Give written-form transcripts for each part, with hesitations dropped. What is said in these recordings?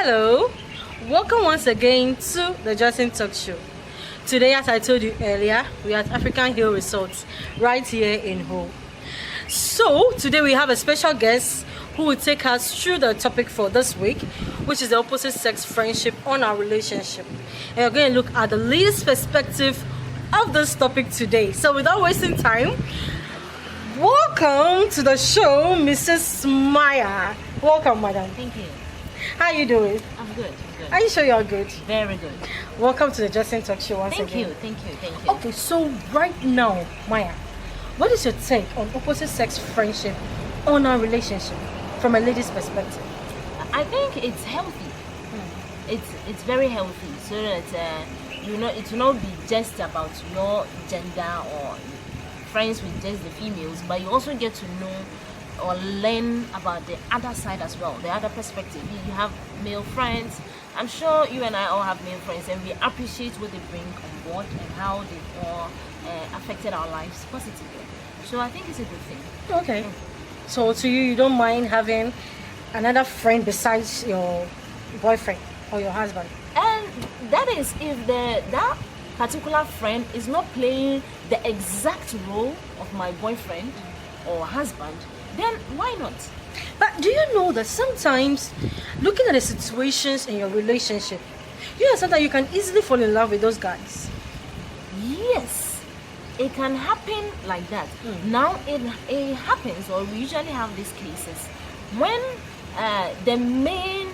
Hello, welcome once again to the Joycelyn Talk Show. Today, as I told you earlier, we are at African Hill Resorts right here in Ho. So today we have a special guest who will take us through the topic for this week, which is the opposite sex friendship on our relationship. And we're going to look at the latest perspective of this topic today. So without wasting time, welcome to the show, Mrs. Maya. Welcome, madam. Thank you. How are you doing? I'm good. Are you sure you're good? Very good. Welcome to the Joycelyn Talk Show once again. Thank you. Okay, so right now, Maya, what is your take on opposite sex friendship on our relationship from a lady's perspective? I think it's healthy. It's very healthy, so that it will not be just about your gender or friends with just the females, but you also get to know or learn about the other side as well, the other perspective. You have male friends. I'm sure you and I all have male friends, and we appreciate what they bring on board and how they all affected our lives positively. So I think it's a good thing. Okay. So to you don't mind having another friend besides your boyfriend or your husband? And that is if that particular friend is not playing the exact role of my boyfriend or husband, then why not? But do you know that sometimes, looking at the situations in your relationship, sometimes you can easily fall in love with those guys? Yes, it can happen like that. Now it happens, or we usually have these cases when the main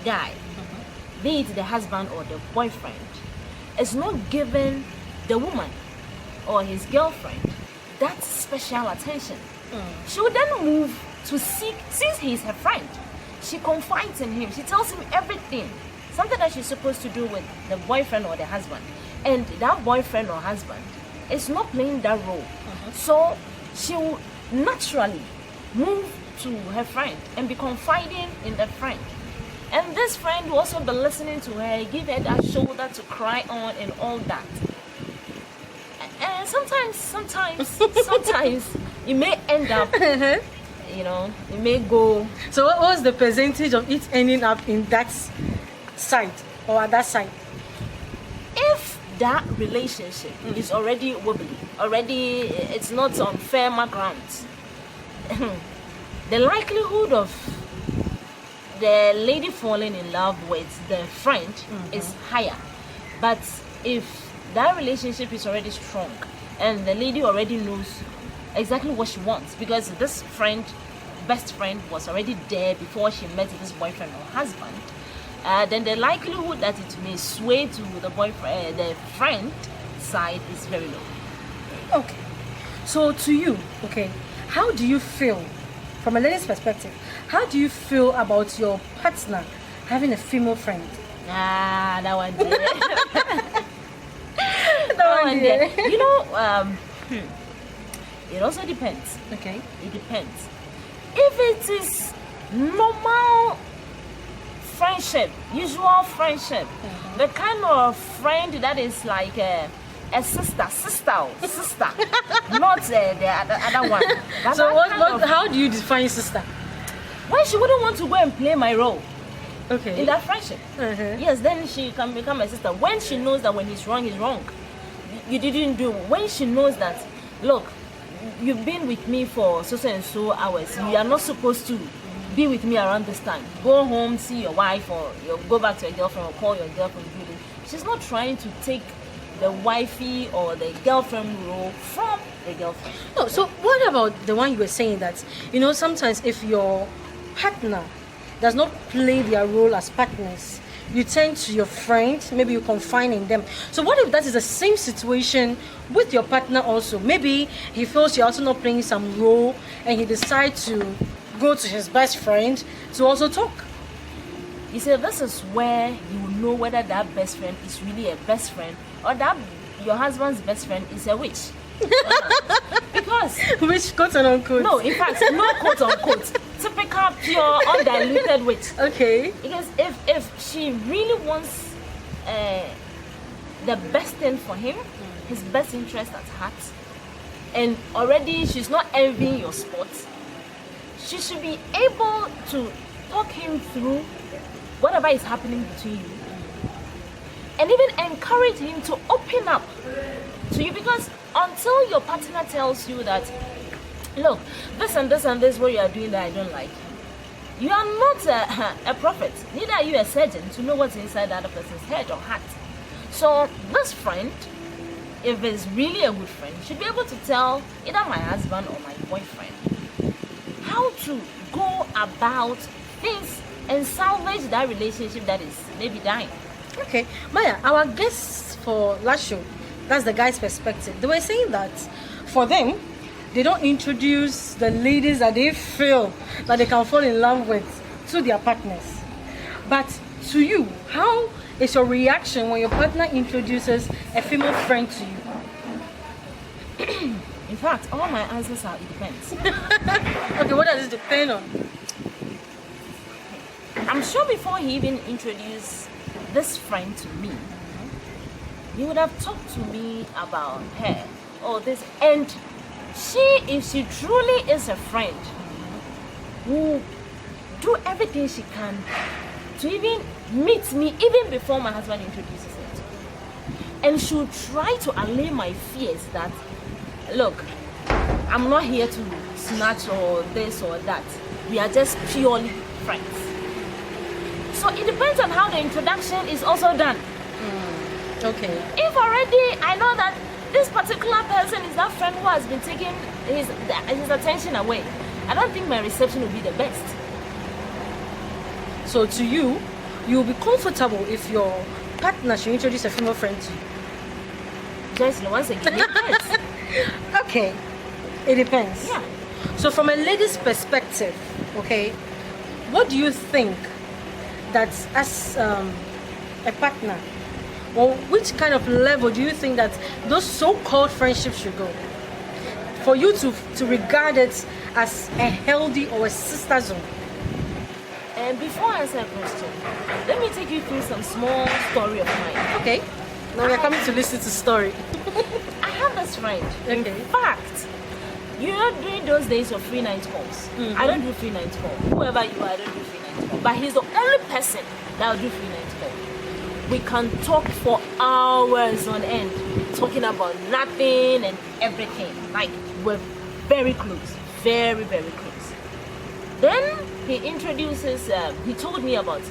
guy, be it the husband or the boyfriend, is not giving the woman or his girlfriend that special attention. She would then move to seek, since he's her friend, she confides in him. She tells him everything, something that she's supposed to do with the boyfriend or the husband. And that boyfriend or husband is not playing that role. So she will naturally move to her friend and be confiding in the friend. And this friend will also be listening to her, give her that shoulder to cry on and all that. And sometimes it may end up, it may go. So what was the percentage of it ending up in that side or at that side? If that relationship is already wobbly, it's not on firmer grounds, the likelihood of the lady falling in love with the friend is higher. But if that relationship is already strong and the lady already knows exactly what she wants, because this best friend was already there before she met this boyfriend or husband, then the likelihood that it may sway to the the friend side is very low. Okay. So to you, how do you feel, from a lady's perspective, how do you feel about your partner having a female friend? That one there. That one there. It also depends. Okay. It depends. If it is normal friendship, usual friendship, the kind of friend that is like a sister, not the other one. So how do you define sister? When she wouldn't want to go and play my role. Okay. In that friendship. Yes, then she can become a sister. When she knows that when he's wrong, he's wrong. You didn't do. When she knows that, look, you've been with me for so and so hours. You are not supposed to be with me around this time. Go home, see your wife, or go back to your girlfriend, or call your girlfriend. She's not trying to take the wifey or the girlfriend role from the girlfriend. No, so what about the one you were saying that, sometimes if your partner does not play their role as partners, you turn to your friend, maybe you confide in them. So what if that is the same situation with your partner also? Maybe he feels you're also not playing some role and he decides to go to his best friend to also talk. You see, this is where you will know whether that best friend is really a best friend or that your husband's best friend is a witch. Because which quote unquote? No, in fact, no quote unquote. Typical, pure, undiluted witch. Okay. Because if she really wants the best thing for him, his best interest at heart, and already she's not envying your sport, she should be able to talk him through whatever is happening between you, and even encourage him to open up to you. Because until your partner tells you that, look, this and this and this what you are doing that I don't like, you are not a prophet, neither are you a surgeon to know what's inside the other person's head or heart. So this friend, if it's really a good friend, should be able to tell either my husband or my boyfriend how to go about things and salvage that relationship that is maybe dying. Okay, Maya, our guests for last show, that's the guy's perspective. They were saying that for them, they don't introduce the ladies that they feel that they can fall in love with to their partners. But to you, how is your reaction when your partner introduces a female friend to you? In fact, all my answers are it depends. Okay, what does it depend on? I'm sure before he even introduced this friend to me, he would have talked to me about her or this. And she, if she truly is a friend, will do everything she can to even meet me even before my husband introduces it. And she'll try to allay my fears that, look, I'm not here to snatch or this or that. We are just purely friends. So it depends on how the introduction is also done. Okay. If already I know that this particular person is that friend who has been taking his attention away, I don't think my reception will be the best. So to you, you'll be comfortable if your partner should introduce a female friend to you? Joycelyn, once again, yes. Okay, it depends. Yeah. So from a lady's perspective, okay, what do you think that as a partner, or which kind of level do you think that those so-called friendships should go for you to regard it as a healthy or a sister zone? And before I answer a question, let me take you through some small story of mine. Okay, now we are coming to listen to story. I have this friend. Okay. In fact, you know, during those days of free night calls, I don't do free night call. Whoever you are, I don't do free night call. But he's the only person that will do free night call. We can talk for hours on end, talking about nothing and everything. Like, we're very close, very, very close. Then he introduces, he told me about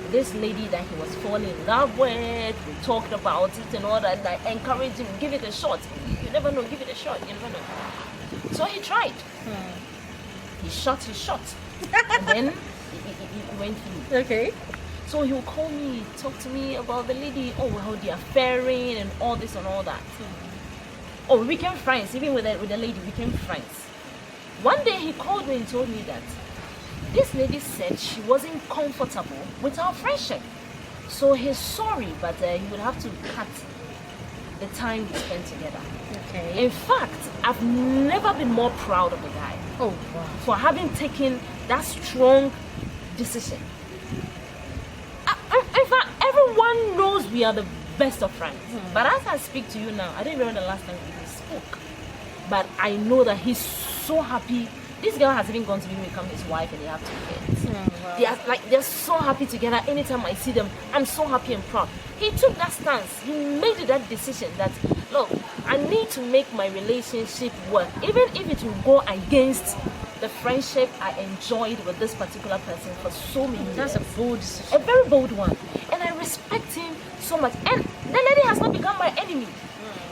this lady that he was falling in love with. We talked about it and all that. And I encouraged him, give it a shot. You never know, give it a shot. You never know. So he tried. He shot his shot. And then he went through. Okay. So he'll call me, talk to me about the lady, oh, how they are faring and all this and all that. Oh, we became friends, even with the lady, we became friends. One day he called me and told me that this lady said she wasn't comfortable with our friendship. So he's sorry, but he would have to cut the time we spent together. Okay. In fact, I've never been more proud of the guy. Oh, wow. For having taken that strong decision. In fact, everyone knows we are the best of friends. But as I speak to you now, I don't even know the last time we spoke. But I know that he's so happy. This girl has even gone to become his wife and they have 2 kids. Wow. They're so happy together. Anytime I see them, I'm so happy and proud. He took that stance. He made that decision that, look, I need to make my relationship work. Even if it will go against the friendship I enjoyed with this particular person for so many years. That's a bold decision. A very bold one. And I respect him so much. And the lady has not become my enemy.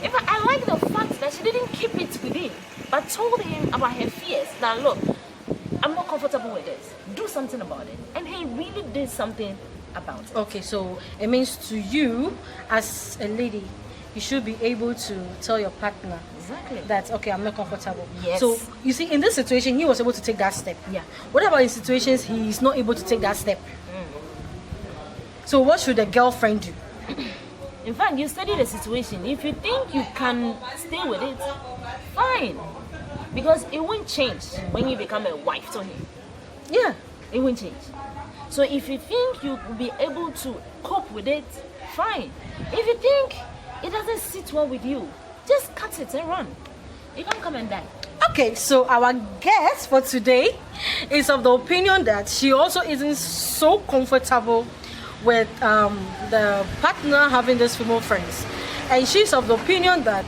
In fact, I like the fact that she didn't keep it within, but told him about her fears. That, look, I'm not comfortable with this. Do something about it. And he really did something about it. Okay, so it means to you, as a lady, you should be able to tell your partner Exactly. that, okay, I'm not comfortable. Yes. So you see, in this situation, he was able to take that step. Yeah. What about in situations he's not able to take that step? So what should the girlfriend do? In fact, you study the situation. If you think you can stay with it, fine. Because it won't change when you become a wife to him. Yeah. It won't change. So if you think you will be able to cope with it, fine. If you think it doesn't sit well with you, just cut it and run. You can't come and die. Okay, so our guest for today is of the opinion that she also isn't so comfortable with the partner having these female friends, and she's of the opinion that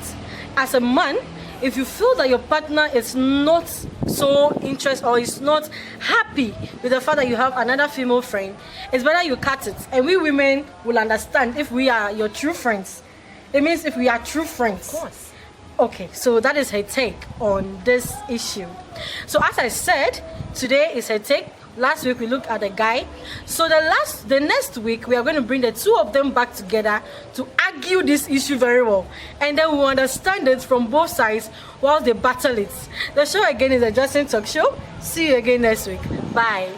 as a man, if you feel that your partner is not so interested or is not happy with the fact that you have another female friend, it's better you cut it. And we women will understand if we are your true friends. It means if we are true friends. Of course. Okay, so that is her take on this issue. So as I said, today is her take. Last week we looked at the guy. So the next week we are going to bring the two of them back together to argue this issue very well, and then we will understand it from both sides while they battle it. The show again is the Joycelyn Talk Show. See you again next week. Bye.